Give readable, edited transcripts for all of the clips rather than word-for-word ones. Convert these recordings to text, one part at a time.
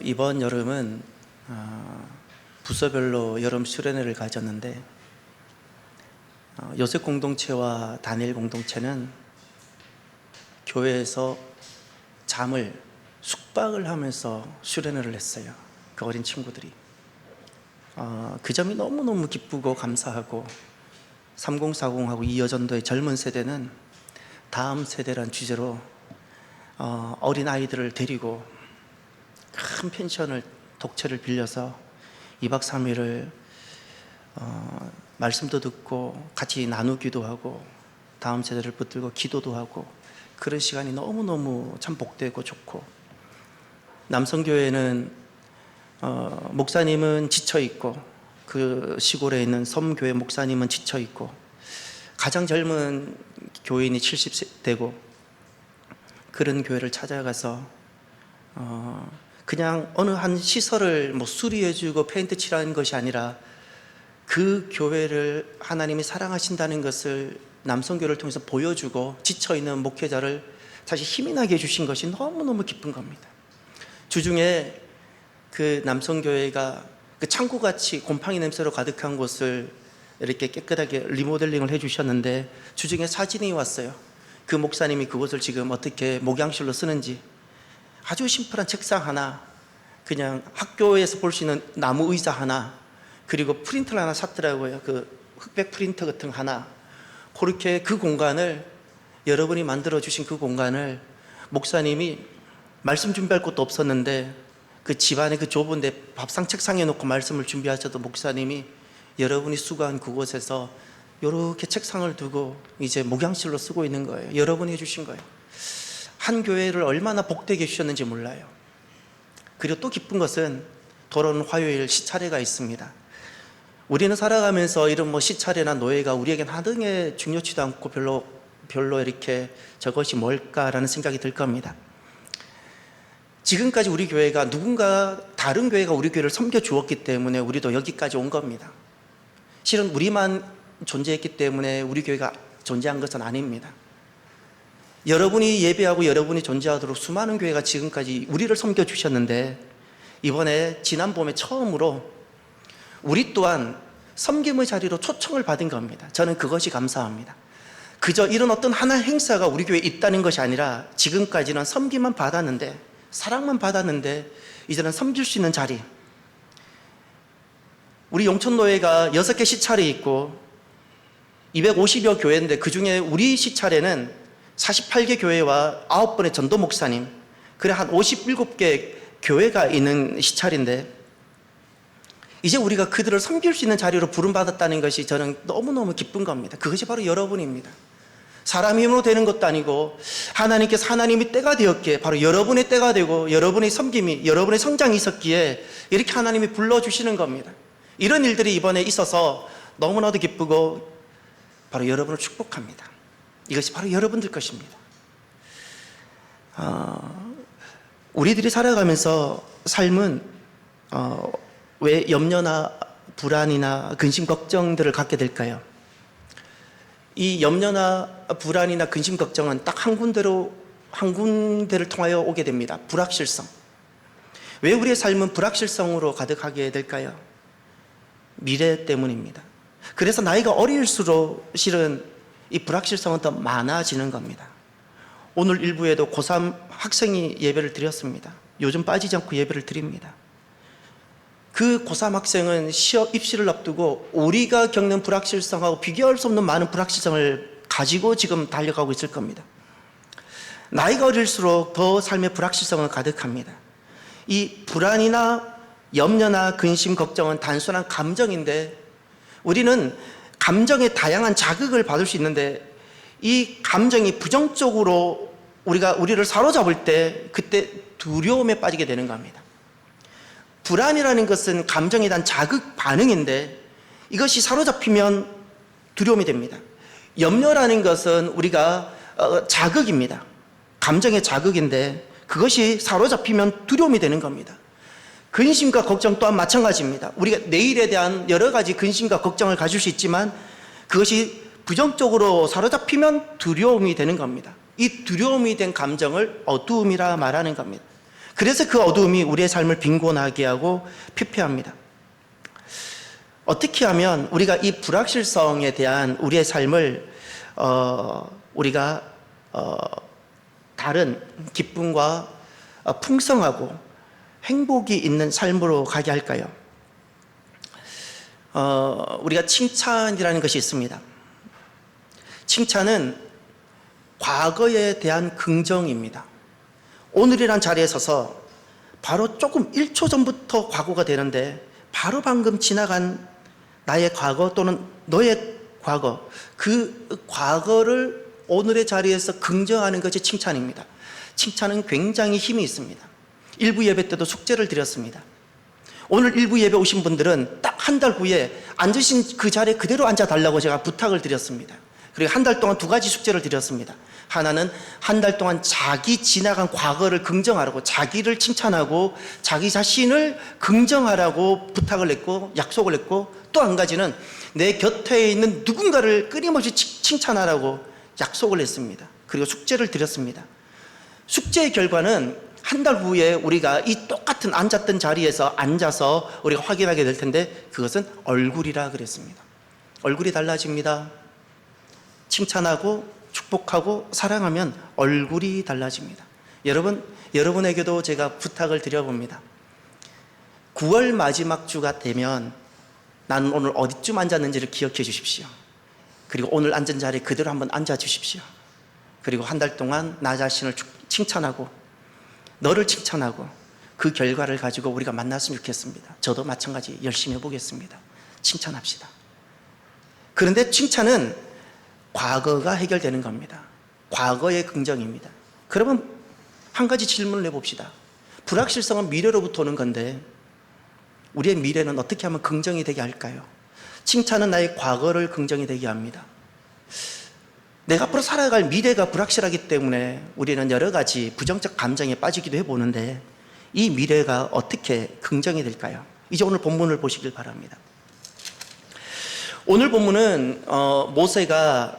이번 여름은 부서별로 여름 수련회를 가졌는데 요셉 공동체와 다니엘 공동체는 교회에서 숙박을 하면서 수련회를 했어요. 그 어린 친구들이 그 점이 너무너무 기쁘고 감사하고 3040하고 이 여전도의 젊은 세대는 다음 세대란 주제로 어린 아이들을 데리고 큰 펜션을 독채를 빌려서 2박 3일을 말씀도 듣고 같이 나누기도 하고 다음 세대를 붙들고 기도도 하고 그런 시간이 너무너무 참 복되고 좋고, 남성교회는 목사님은 지쳐있고 그 시골에 있는 섬교회 목사님은 지쳐있고 가장 젊은 교인이 70대고 그런 교회를 찾아가서 그냥 어느 한 시설을 수리해주고 페인트 칠하는 것이 아니라 그 교회를 하나님이 사랑하신다는 것을 남성교회를 통해서 보여주고 지쳐있는 목회자를 다시 힘이 나게 해주신 것이 너무너무 기쁜 겁니다. 주중에 그 남성교회가 그 창고같이 곰팡이 냄새로 가득한 곳을 이렇게 깨끗하게 리모델링을 해주셨는데 주중에 사진이 왔어요. 그 목사님이 그곳을 지금 어떻게 목양실로 쓰는지. 아주 심플한 책상 하나, 그냥 학교에서 볼 수 있는 나무 의자 하나, 그리고 프린터를 하나 샀더라고요. 그 흑백 프린터 같은 거 하나. 그렇게 그 공간을, 여러분이 만들어 주신 그 공간을 목사님이 말씀 준비할 것도 없었는데 그 집안에 그 좁은데 밥상 책상에 놓고 말씀을 준비하셔도 목사님이 여러분이 수고한 그곳에서 이렇게 책상을 두고 이제 목양실로 쓰고 있는 거예요. 여러분이 해주신 거예요. 한 교회를 얼마나 복되게 해주셨는지 몰라요. 그리고 또 기쁜 것은 돌아오는 화요일 시차례가 있습니다. 우리는 살아가면서 이런 시차례나 노예가 우리에겐 하등에 중요치도 않고 별로 이렇게 저것이 뭘까라는 생각이 들 겁니다. 지금까지 우리 교회가 누군가 다른 교회가 우리 교회를 섬겨주었기 때문에 우리도 여기까지 온 겁니다. 실은 우리만 존재했기 때문에 우리 교회가 존재한 것은 아닙니다. 여러분이 예배하고 여러분이 존재하도록 수많은 교회가 지금까지 우리를 섬겨주셨는데 이번에 지난 봄에 처음으로 우리 또한 섬김의 자리로 초청을 받은 겁니다. 저는 그것이 감사합니다. 그저 이런 어떤 하나의 행사가 우리 교회에 있다는 것이 아니라 지금까지는 섬김만 받았는데, 사랑만 받았는데 이제는 섬길 수 있는 자리. 우리 용천노회가 6개 시차례 있고 250여 교회인데 그 중에 우리 시차례는 48개 교회와 9번의 전도 목사님, 그래 한 57개 교회가 있는 시차례인데 이제 우리가 그들을 섬길 수 있는 자리로 부름받았다는 것이 저는 너무너무 기쁜 겁니다. 그것이 바로 여러분입니다. 사람 힘으로 되는 것도 아니고 하나님께서 하나님이 때가 되었기에 바로 여러분의 때가 되고 여러분의 섬김이, 여러분의 성장이 있었기에 이렇게 하나님이 불러주시는 겁니다. 이런 일들이 이번에 있어서 너무나도 기쁘고 바로 여러분을 축복합니다. 이것이 바로 여러분들 것입니다. 우리들이 살아가면서 삶은 왜 염려나 불안이나 근심 걱정들을 갖게 될까요? 이 염려나 불안이나 근심 걱정은 딱 한 군데를 통하여 오게 됩니다. 불확실성. 왜 우리의 삶은 불확실성으로 가득하게 될까요? 미래 때문입니다. 그래서 나이가 어릴수록 실은 이 불확실성은 더 많아지는 겁니다. 오늘 일부에도 고3 학생이 예배를 드렸습니다. 요즘 빠지지 않고 예배를 드립니다. 그 고3 학생은 입시를 앞두고 우리가 겪는 불확실성하고 비교할 수 없는 많은 불확실성을 가지고 지금 달려가고 있을 겁니다. 나이가 어릴수록 더 삶의 불확실성은 가득합니다. 이 불안이나 염려나 근심, 걱정은 단순한 감정인데 우리는 감정의 다양한 자극을 받을 수 있는데 이 감정이 부정적으로 우리를 사로잡을 때 그때 두려움에 빠지게 되는 겁니다. 불안이라는 것은 감정에 대한 자극 반응인데 이것이 사로잡히면 두려움이 됩니다. 염려라는 것은 우리가 자극입니다. 감정의 자극인데 그것이 사로잡히면 두려움이 되는 겁니다. 근심과 걱정 또한 마찬가지입니다. 우리가 내일에 대한 여러 가지 근심과 걱정을 가질 수 있지만 그것이 부정적으로 사로잡히면 두려움이 되는 겁니다. 이 두려움이 된 감정을 어두움이라 말하는 겁니다. 그래서 그 어두움이 우리의 삶을 빈곤하게 하고 피폐합니다. 어떻게 하면 우리가 이 불확실성에 대한 우리의 삶을 우리가 다른 기쁨과 풍성하고 행복이 있는 삶으로 가게 할까요? 우리가 칭찬이라는 것이 있습니다. 칭찬은 과거에 대한 긍정입니다. 오늘이란 자리에 서서 바로 조금 1초 전부터 과거가 되는데 바로 방금 지나간 나의 과거 또는 너의 과거, 그 과거를 오늘의 자리에서 긍정하는 것이 칭찬입니다. 칭찬은 굉장히 힘이 있습니다. 일부 예배 때도 숙제를 드렸습니다. 오늘 일부 예배 오신 분들은 딱 한 달 후에 앉으신 그 자리에 그대로 앉아달라고 제가 부탁을 드렸습니다. 그리고 한 달 동안 2가지 숙제를 드렸습니다. 하나는 한 달 동안 자기 지나간 과거를 긍정하라고, 자기를 칭찬하고 자기 자신을 긍정하라고 부탁을 했고 약속을 했고, 또 한 가지는 내 곁에 있는 누군가를 끊임없이 칭찬하라고 약속을 했습니다. 그리고 숙제를 드렸습니다. 숙제의 결과는 한 달 후에 우리가 이 똑같은 앉았던 자리에서 앉아서 우리가 확인하게 될 텐데, 그것은 얼굴이라 그랬습니다. 얼굴이 달라집니다. 칭찬하고 축복하고 사랑하면 얼굴이 달라집니다. 여러분에게도 제가 부탁을 드려봅니다. 9월 마지막 주가 되면 나는 오늘 어디쯤 앉았는지를 기억해 주십시오. 그리고 오늘 앉은 자리에 그대로 한번 앉아 주십시오. 그리고 한 달 동안 나 자신을 칭찬하고 너를 칭찬하고 그 결과를 가지고 우리가 만났으면 좋겠습니다. 저도 마찬가지 열심히 해보겠습니다. 칭찬합시다. 그런데 칭찬은 과거가 해결되는 겁니다. 과거의 긍정입니다. 그러면 한 가지 질문을 해봅시다. 불확실성은 미래로부터 오는 건데 우리의 미래는 어떻게 하면 긍정이 되게 할까요? 칭찬은 나의 과거를 긍정이 되게 합니다. 내가 앞으로 살아갈 미래가 불확실하기 때문에 우리는 여러 가지 부정적 감정에 빠지기도 해보는데, 이 미래가 어떻게 긍정이 될까요? 이제 오늘 본문을 보시길 바랍니다. 오늘 본문은 모세가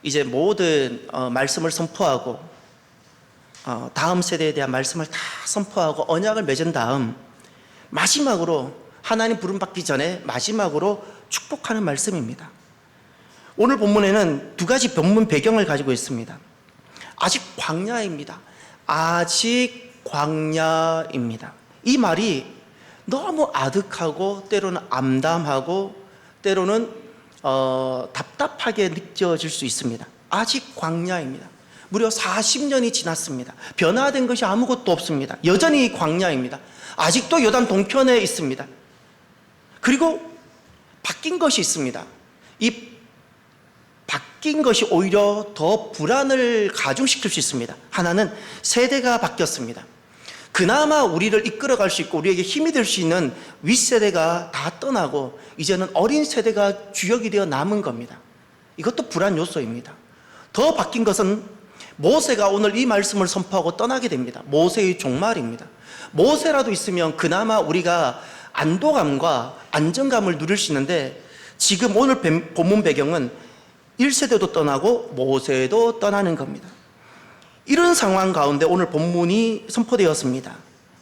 이제 모든 말씀을 선포하고 다음 세대에 대한 말씀을 다 선포하고 언약을 맺은 다음 마지막으로 하나님 부름받기 전에 마지막으로 축복하는 말씀입니다. 오늘 본문에는 2가지 본문 배경을 가지고 있습니다. 아직 광야입니다. 아직 광야입니다. 이 말이 너무 아득하고 때로는 암담하고 때로는 답답하게 느껴질 수 있습니다. 아직 광야입니다. 무려 40년이 지났습니다. 변화된 것이 아무것도 없습니다. 여전히 광야입니다. 아직도 요단 동편에 있습니다. 그리고 바뀐 것이 있습니다. 이 바뀐 것이 오히려 더 불안을 가중시킬 수 있습니다. 하나는 세대가 바뀌었습니다. 그나마 우리를 이끌어갈 수 있고 우리에게 힘이 될 수 있는 윗세대가 다 떠나고 이제는 어린 세대가 주역이 되어 남은 겁니다. 이것도 불안 요소입니다. 더 바뀐 것은 모세가 오늘 이 말씀을 선포하고 떠나게 됩니다. 모세의 종말입니다. 모세라도 있으면 그나마 우리가 안도감과 안정감을 누릴 수 있는데, 지금 오늘 본문 배경은 1세대도 떠나고 모세도 떠나는 겁니다. 이런 상황 가운데 오늘 본문이 선포되었습니다.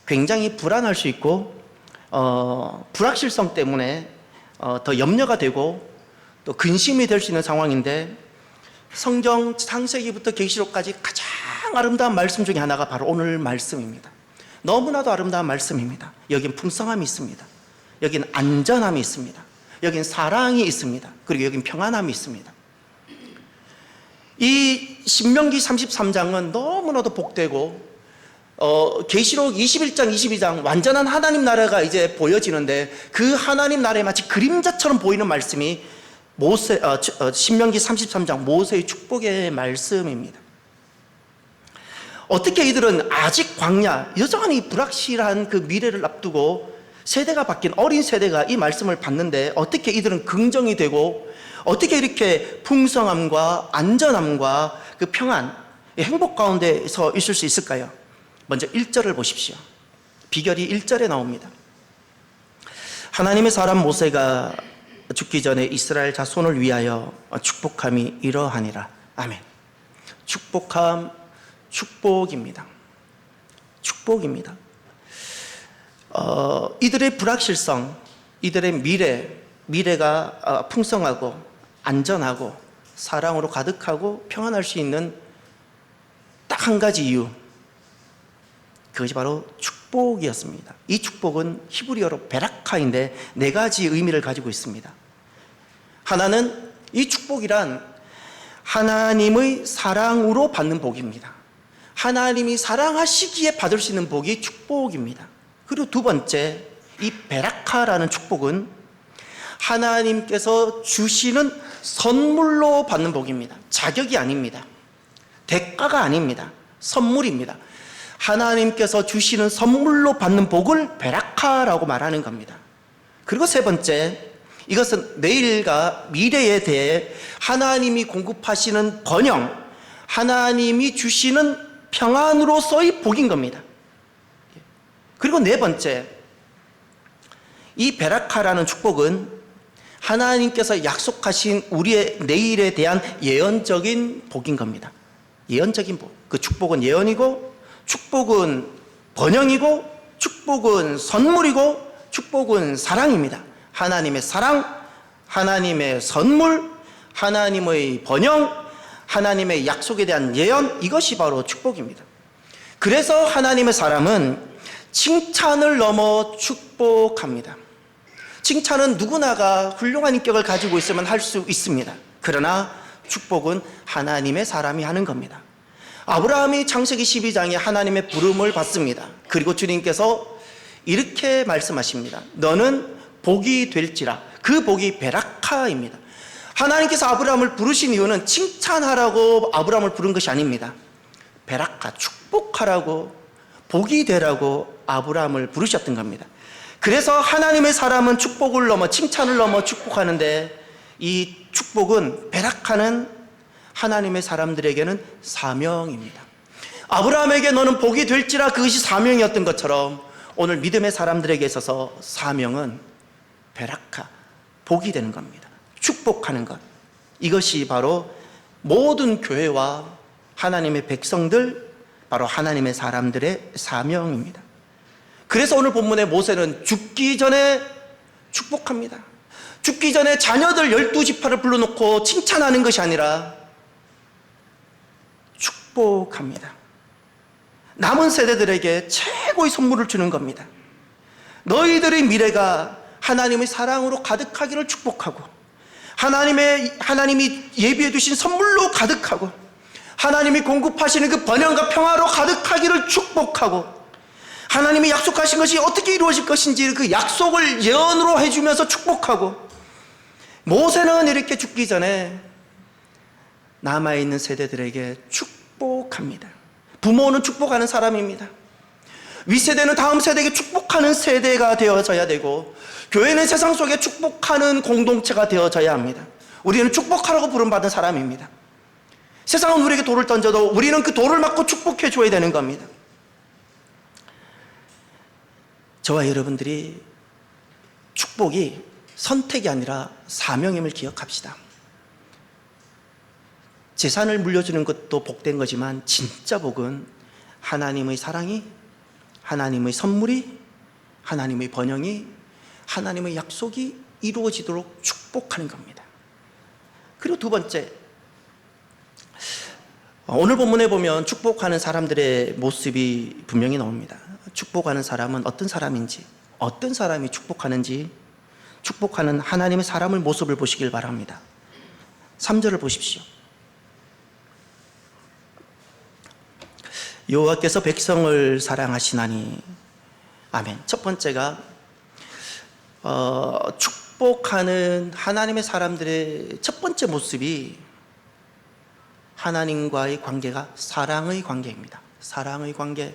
굉장히 불안할 수 있고 불확실성 때문에 더 염려가 되고 또 근심이 될 수 있는 상황인데, 성경 창세기부터 계시록까지 가장 아름다운 말씀 중에 하나가 바로 오늘 말씀입니다. 너무나도 아름다운 말씀입니다. 여긴 풍성함이 있습니다. 여긴 안전함이 있습니다. 여긴 사랑이 있습니다. 그리고 여긴 평안함이 있습니다. 이 신명기 33장은 너무나도 복되고 계시록 21장 22장 완전한 하나님 나라가 이제 보여지는데, 그 하나님 나라에 마치 그림자처럼 보이는 말씀이 신명기 33장 모세의 축복의 말씀입니다. 어떻게 이들은 아직 광야, 여전히 불확실한 그 미래를 앞두고 세대가 바뀐 어린 세대가 이 말씀을 받는데, 어떻게 이들은 긍정이 되고 어떻게 이렇게 풍성함과 안전함과 그 평안, 행복 가운데서 있을 수 있을까요? 먼저 1절을 보십시오. 비결이 1절에 나옵니다. 하나님의 사람 모세가 죽기 전에 이스라엘 자손을 위하여 축복함이 이러하니라. 아멘. 축복함, 축복입니다. 축복입니다. 이들의 불확실성, 이들의 미래가 풍성하고 안전하고 사랑으로 가득하고 평안할 수 있는 딱 한 가지 이유, 그것이 바로 축복이었습니다. 이 축복은 히브리어로 베라카인데 네 가지 의미를 가지고 있습니다. 하나는, 이 축복이란 하나님의 사랑으로 받는 복입니다. 하나님이 사랑하시기에 받을 수 있는 복이 축복입니다. 그리고 두 번째, 이 베라카라는 축복은 하나님께서 주시는 선물로 받는 복입니다. 자격이 아닙니다. 대가가 아닙니다. 선물입니다. 하나님께서 주시는 선물로 받는 복을 베라카라고 말하는 겁니다. 그리고 세 번째, 이것은 내일과 미래에 대해 하나님이 공급하시는 번영, 하나님이 주시는 평안으로서의 복인 겁니다. 그리고 네 번째, 이 베라카라는 축복은 하나님께서 약속하신 우리의 내일에 대한 예언적인 복인 겁니다. 예언적인 복. 그 축복은 예언이고, 축복은 번영이고, 축복은 선물이고, 축복은 사랑입니다. 하나님의 사랑, 하나님의 선물, 하나님의 번영, 하나님의 약속에 대한 예언, 이것이 바로 축복입니다. 그래서 하나님의 사람은 칭찬을 넘어 축복합니다. 칭찬은 누구나가 훌륭한 인격을 가지고 있으면 할 수 있습니다. 그러나 축복은 하나님의 사람이 하는 겁니다. 아브라함이 창세기 12장에 하나님의 부름을 받습니다. 그리고 주님께서 이렇게 말씀하십니다. 너는 복이 될지라. 그 복이 베라카입니다. 하나님께서 아브라함을 부르신 이유는 칭찬하라고 아브라함을 부른 것이 아닙니다. 베라카, 축복하라고, 복이 되라고 아브라함을 부르셨던 겁니다. 그래서 하나님의 사람은 축복을 넘어, 칭찬을 넘어 축복하는데, 이 축복은, 베라카는 하나님의 사람들에게는 사명입니다. 아브라함에게 너는 복이 될지라, 그것이 사명이었던 것처럼 오늘 믿음의 사람들에게 있어서 사명은 베라카, 복이 되는 겁니다. 축복하는 것. 이것이 바로 모든 교회와 하나님의 백성들, 바로 하나님의 사람들의 사명입니다. 그래서 오늘 본문의 모세는 죽기 전에 축복합니다. 죽기 전에 자녀들 12지파를 불러놓고 칭찬하는 것이 아니라 축복합니다. 남은 세대들에게 최고의 선물을 주는 겁니다. 너희들의 미래가 하나님의 사랑으로 가득하기를 축복하고, 하나님이 예비해 두신 선물로 가득하고, 하나님이 공급하시는 그 번영과 평화로 가득하기를 축복하고, 하나님이 약속하신 것이 어떻게 이루어질 것인지 그 약속을 예언으로 해주면서 축복하고, 모세는 이렇게 죽기 전에 남아있는 세대들에게 축복합니다. 부모는 축복하는 사람입니다. 윗세대는 다음 세대에게 축복하는 세대가 되어져야 되고, 교회는 세상 속에 축복하는 공동체가 되어져야 합니다. 우리는 축복하라고 부름받은 사람입니다. 세상은 우리에게 돌을 던져도 우리는 그 돌을 맞고 축복해 줘야 되는 겁니다. 저와 여러분들이 축복이 선택이 아니라 사명임을 기억합시다. 재산을 물려주는 것도 복된 거지만 진짜 복은 하나님의 사랑이, 하나님의 선물이, 하나님의 번영이, 하나님의 약속이 이루어지도록 축복하는 겁니다. 그리고 두 번째, 오늘 본문에 보면 축복하는 사람들의 모습이 분명히 나옵니다. 축복하는 사람은 어떤 사람인지, 어떤 사람이 축복하는지, 축복하는 하나님의 사람의 모습을 보시길 바랍니다. 3절을 보십시오. 여호와께서 백성을 사랑하시나니. 아멘. 첫 번째가 축복하는 하나님의 사람들의 첫 번째 모습이 하나님과의 관계가 사랑의 관계입니다. 사랑의 관계.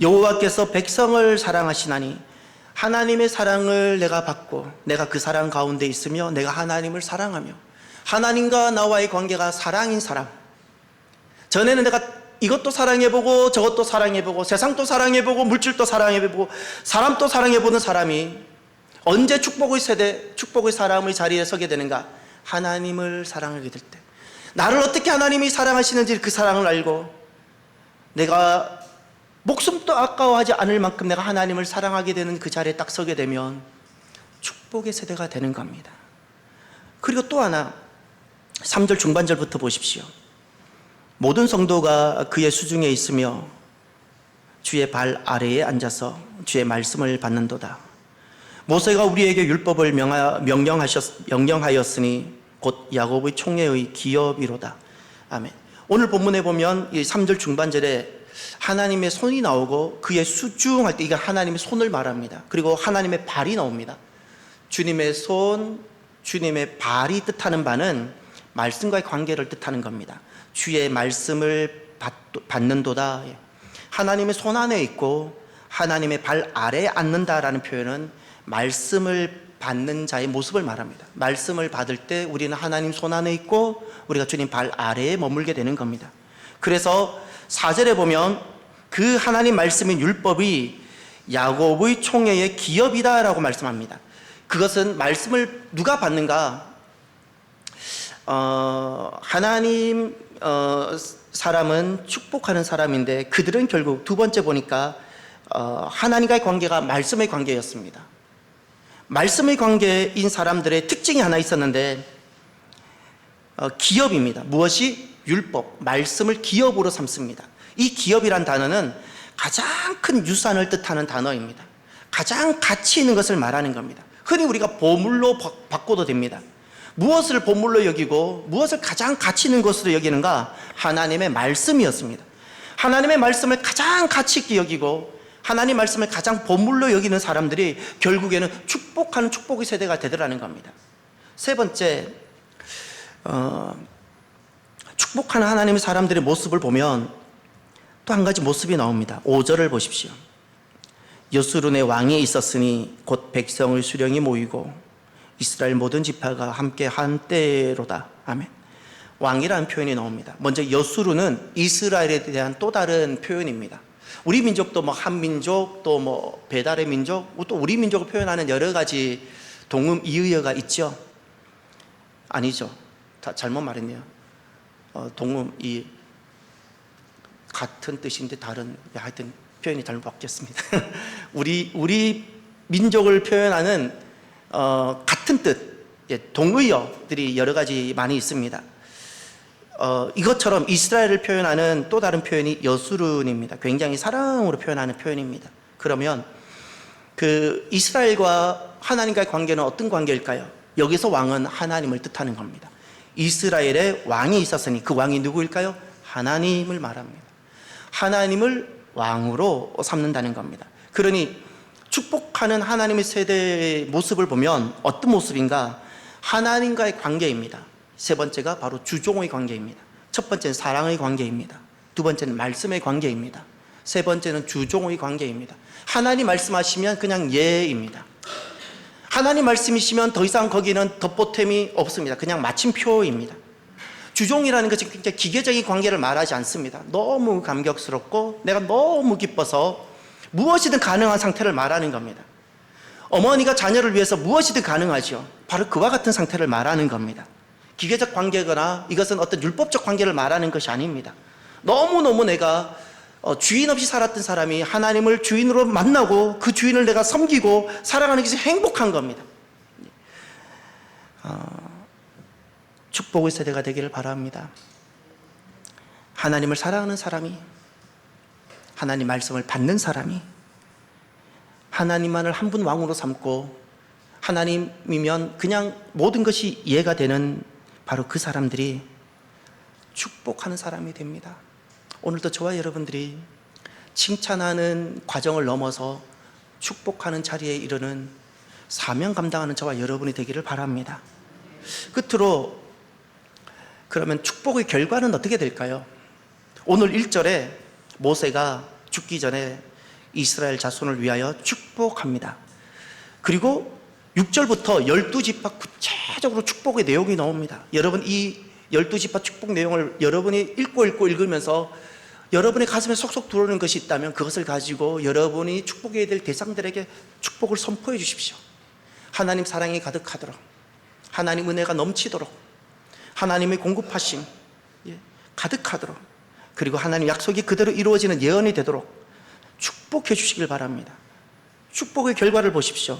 여호와께서 백성을 사랑하시나니, 하나님의 사랑을 내가 받고 내가 그 사랑 가운데 있으며 내가 하나님을 사랑하며 하나님과 나와의 관계가 사랑인 사람. 전에는 내가 이것도 사랑해보고 저것도 사랑해보고 세상도 사랑해보고 물질도 사랑해보고 사람도 사랑해보는 사람이 언제 축복의 세대, 축복의 사람의 자리에 서게 되는가? 하나님을 사랑하게 될 때, 나를 어떻게 하나님이 사랑하시는지 그 사랑을 알고 내가 목숨도 아까워하지 않을 만큼 내가 하나님을 사랑하게 되는 그 자리에 딱 서게 되면 축복의 세대가 되는 겁니다. 그리고 또 하나, 3절 중반절부터 보십시오. 모든 성도가 그의 수중에 있으며 주의 발 아래에 앉아서 주의 말씀을 받는도다. 모세가 우리에게 율법을 명령하였으니 곧 야곱의 총회의 기업이로다. 아멘. 오늘 본문에 보면 이 3절 중반절에 하나님의 손이 나오고 그의 수중할 때 이게 하나님의 손을 말합니다. 그리고 하나님의 발이 나옵니다. 주님의 손, 주님의 발이 뜻하는 바는 말씀과의 관계를 뜻하는 겁니다. 주의 말씀을 받는도다. 하나님의 손 안에 있고 하나님의 발 아래에 앉는다라는 표현은 말씀을 받는 자의 모습을 말합니다. 말씀을 받을 때 우리는 하나님 손 안에 있고 우리가 주님 발 아래에 머물게 되는 겁니다. 그래서 4절에 보면 그 하나님 말씀인 율법이 야곱의 총회의 기업이다라고 말씀합니다. 그것은 말씀을 누가 받는가? 하나님 사람은 축복하는 사람인데 그들은 결국 두 번째 보니까 하나님과의 관계가 말씀의 관계였습니다. 말씀의 관계인 사람들의 특징이 하나 있었는데 기업입니다. 무엇이? 율법, 말씀을 기업으로 삼습니다. 이 기업이란 단어는 가장 큰 유산을 뜻하는 단어입니다. 가장 가치 있는 것을 말하는 겁니다. 흔히 우리가 보물로 바꿔도 됩니다. 무엇을 보물로 여기고 무엇을 가장 가치 있는 것으로 여기는가? 하나님의 말씀이었습니다. 하나님의 말씀을 가장 가치 있게 여기고 하나님 말씀을 가장 보물로 여기는 사람들이 결국에는 축복하는 축복의 세대가 되더라는 겁니다. 세 번째, 축복하는 하나님의 사람들의 모습을 보면 또 한 가지 모습이 나옵니다. 5절을 보십시오. 여수룬의 왕이 있었으니 곧 백성의 수령이 모이고 이스라엘 모든 지파가 함께 한때로다. 아멘. 왕이라는 표현이 나옵니다. 먼저 여수룬은 이스라엘에 대한 또 다른 표현입니다. 우리 민족도 뭐 한민족, 또 뭐 배달의 민족, 또 우리 민족을 표현하는 여러 가지 동음 이의어가 있죠. 아니죠. 잘못 말했네요. 동음 이 같은 뜻인데 다른, 하여튼 표현이 잘못 바뀌었습니다. 우리 민족을 표현하는 같은 뜻, 동의어들이 여러 가지 많이 있습니다. 이것처럼 이스라엘을 표현하는 또 다른 표현이 여수룬입니다. 굉장히 사랑으로 표현하는 표현입니다. 그러면 그 이스라엘과 하나님과의 관계는 어떤 관계일까요? 여기서 왕은 하나님을 뜻하는 겁니다. 이스라엘에 왕이 있었으니 그 왕이 누구일까요? 하나님을 말합니다. 하나님을 왕으로 삼는다는 겁니다. 그러니 축복하는 하나님의 세대의 모습을 보면 어떤 모습인가? 하나님과의 관계입니다. 세 번째가 바로 주종의 관계입니다. 첫 번째는 사랑의 관계입니다. 두 번째는 말씀의 관계입니다. 세 번째는 주종의 관계입니다. 하나님 말씀하시면 그냥 예입니다. 하나님 말씀이시면 더 이상 거기는 덧보탬이 없습니다. 그냥 마침표입니다. 주종이라는 것은 굉장히 기계적인 관계를 말하지 않습니다. 너무 감격스럽고 내가 너무 기뻐서 무엇이든 가능한 상태를 말하는 겁니다. 어머니가 자녀를 위해서 무엇이든 가능하죠. 바로 그와 같은 상태를 말하는 겁니다. 기계적 관계거나 이것은 어떤 율법적 관계를 말하는 것이 아닙니다. 너무너무 내가 주인 없이 살았던 사람이 하나님을 주인으로 만나고 그 주인을 내가 섬기고 사랑하는 것이 행복한 겁니다. 축복의 세대가 되기를 바랍니다. 하나님을 사랑하는 사람이, 하나님 말씀을 받는 사람이, 하나님만을 한 분 왕으로 삼고 하나님이면 그냥 모든 것이 이해가 되는 바로 그 사람들이 축복하는 사람이 됩니다. 오늘도 저와 여러분들이 칭찬하는 과정을 넘어서 축복하는 자리에 이르는 사명 감당하는 저와 여러분이 되기를 바랍니다. 끝으로 그러면 축복의 결과는 어떻게 될까요? 오늘 1절에 모세가 죽기 전에 이스라엘 자손을 위하여 축복합니다. 그리고 6절부터 12지파 구체적으로 축복의 내용이 나옵니다. 여러분 이 12지파 축복 내용을 여러분이 읽으면서 여러분의 가슴에 속속 들어오는 것이 있다면 그것을 가지고 여러분이 축복해야 될 대상들에게 축복을 선포해 주십시오. 하나님 사랑이 가득하도록, 하나님 은혜가 넘치도록, 하나님의 공급하심 가득하도록, 그리고 하나님 약속이 그대로 이루어지는 예언이 되도록 축복해 주시길 바랍니다. 축복의 결과를 보십시오.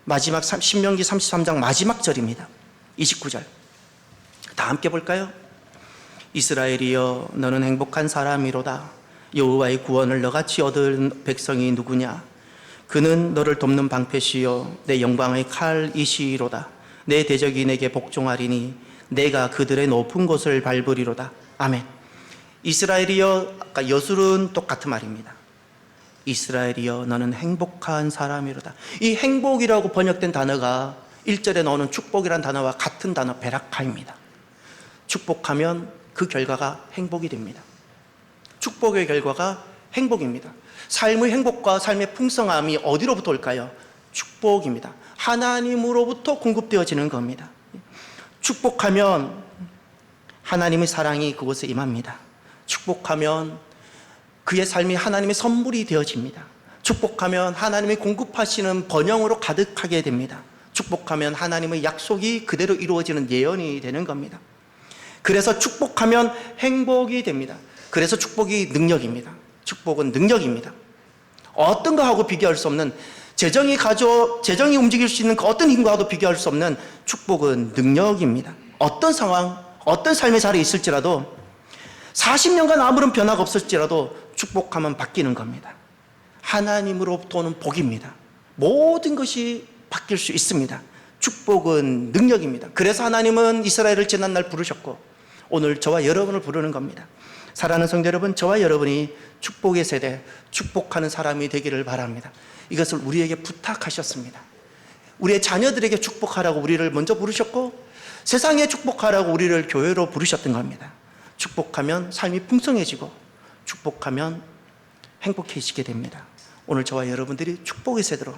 마지막 신명기 33장 마지막 절입니다. 29절. 다 함께 볼까요? 이스라엘이여 너는 행복한 사람이로다. 여호와의 구원을 너같이 얻은 백성이 누구냐? 그는 너를 돕는 방패시요 내 영광의 칼이시로다. 내 대적이 내게 복종하리니 내가 그들의 높은 곳을 밟으리로다. 아멘. 이스라엘이여, 아까 여술은 똑같은 말입니다. 이스라엘이여 너는 행복한 사람이로다. 이 행복이라고 번역된 단어가 1절에 나오는 축복이라는 단어와 같은 단어 베라카입니다. 축복하면 그 결과가 행복이 됩니다. 축복의 결과가 행복입니다. 삶의 행복과 삶의 풍성함이 어디로부터 올까요? 축복입니다. 하나님으로부터 공급되어지는 겁니다. 축복하면 하나님의 사랑이 그곳에 임합니다. 축복하면 그의 삶이 하나님의 선물이 되어집니다. 축복하면 하나님이 공급하시는 번영으로 가득하게 됩니다. 축복하면 하나님의 약속이 그대로 이루어지는 예언이 되는 겁니다. 그래서 축복하면 행복이 됩니다. 그래서 축복이 능력입니다. 축복은 능력입니다. 어떤 거하고 비교할 수 없는, 재정이 움직일 수 있는 그 어떤 힘과도 비교할 수 없는 축복은 능력입니다. 어떤 상황, 어떤 삶의 자리에 있을지라도 40년간 아무런 변화가 없을지라도 축복하면 바뀌는 겁니다. 하나님으로부터 오는 복입니다. 모든 것이 바뀔 수 있습니다. 축복은 능력입니다. 그래서 하나님은 이스라엘을 지난날 부르셨고 오늘 저와 여러분을 부르는 겁니다. 사랑하는 성도 여러분, 저와 여러분이 축복의 세대, 축복하는 사람이 되기를 바랍니다. 이것을 우리에게 부탁하셨습니다. 우리의 자녀들에게 축복하라고 우리를 먼저 부르셨고 세상에 축복하라고 우리를 교회로 부르셨던 겁니다. 축복하면 삶이 풍성해지고 축복하면 행복해지게 됩니다. 오늘 저와 여러분들이 축복의 세대로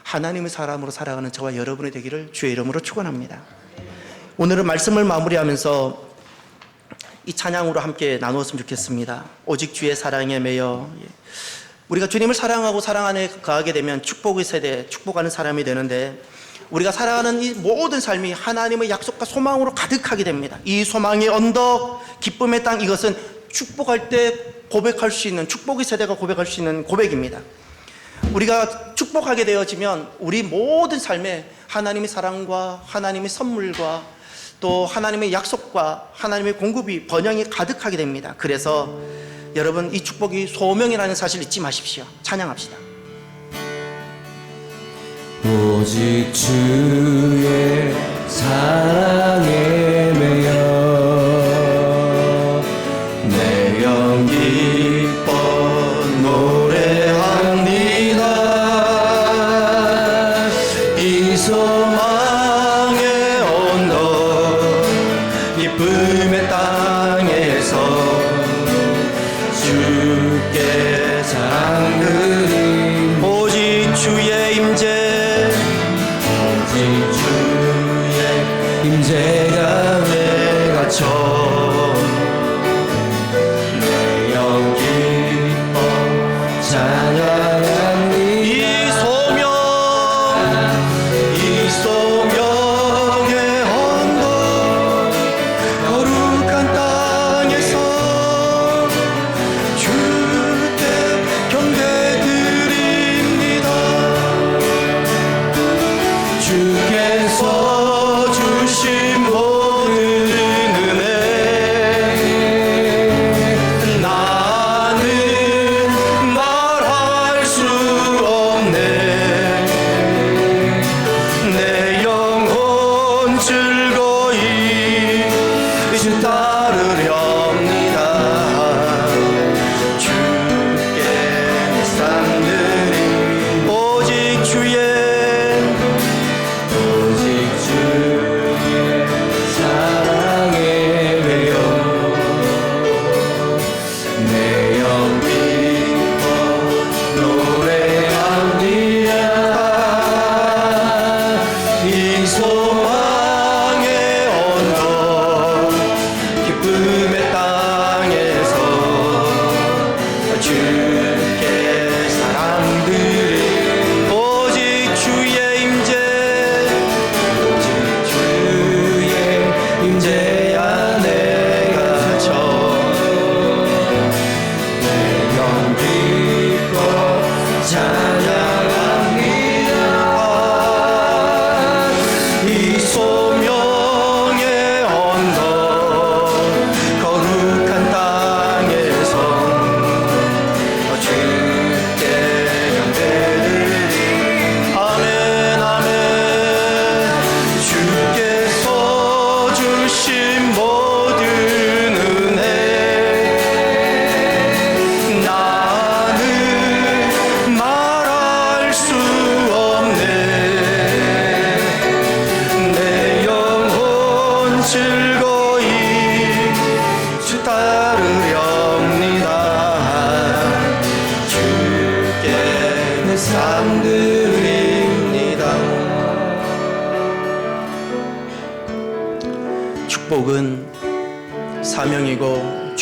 하나님의 사람으로 살아가는 저와 여러분이 되기를 주의 이름으로 축원합니다. 오늘은 말씀을 마무리하면서 이 찬양으로 함께 나누었으면 좋겠습니다. 오직 주의 사랑에 매여. 우리가 주님을 사랑하고 사랑 안에 거하게 되면 축복의 세대, 축복하는 사람이 되는데 우리가 살아가는 이 모든 삶이 하나님의 약속과 소망으로 가득하게 됩니다. 이 소망의 언덕, 기쁨의 땅, 이것은 축복할 때 고백할 수 있는, 축복의 세대가 고백할 수 있는 고백입니다. 우리가 축복하게 되어지면 우리 모든 삶에 하나님의 사랑과 하나님의 선물과 또 하나님의 약속과 하나님의 공급이 번영이 가득하게 됩니다. 그래서 여러분, 이 축복이 소명이라는 사실 잊지 마십시오. 찬양합시다. 오직 주의 사랑에 매여 내 영 기뻐 노래합니다. 이 소망의 언덕 기쁨의 땅에서 주께 사랑 드림. 오직 주의 임재, 임재가 내 갇혀 내 영 기뻐 찬양합니다. 이 소명의 언덕 거룩한 땅에서 주께 경배드립니다. 주께서 주신 모든 은혜 나는 말할 수 없네. 내 영혼 즐거이 주 따르렵니다. 주께 상드리 오직 주의 사랑에 매여 내 영 기뻐 노래합니다. 이 소망의 언덕 기쁨의 사명이고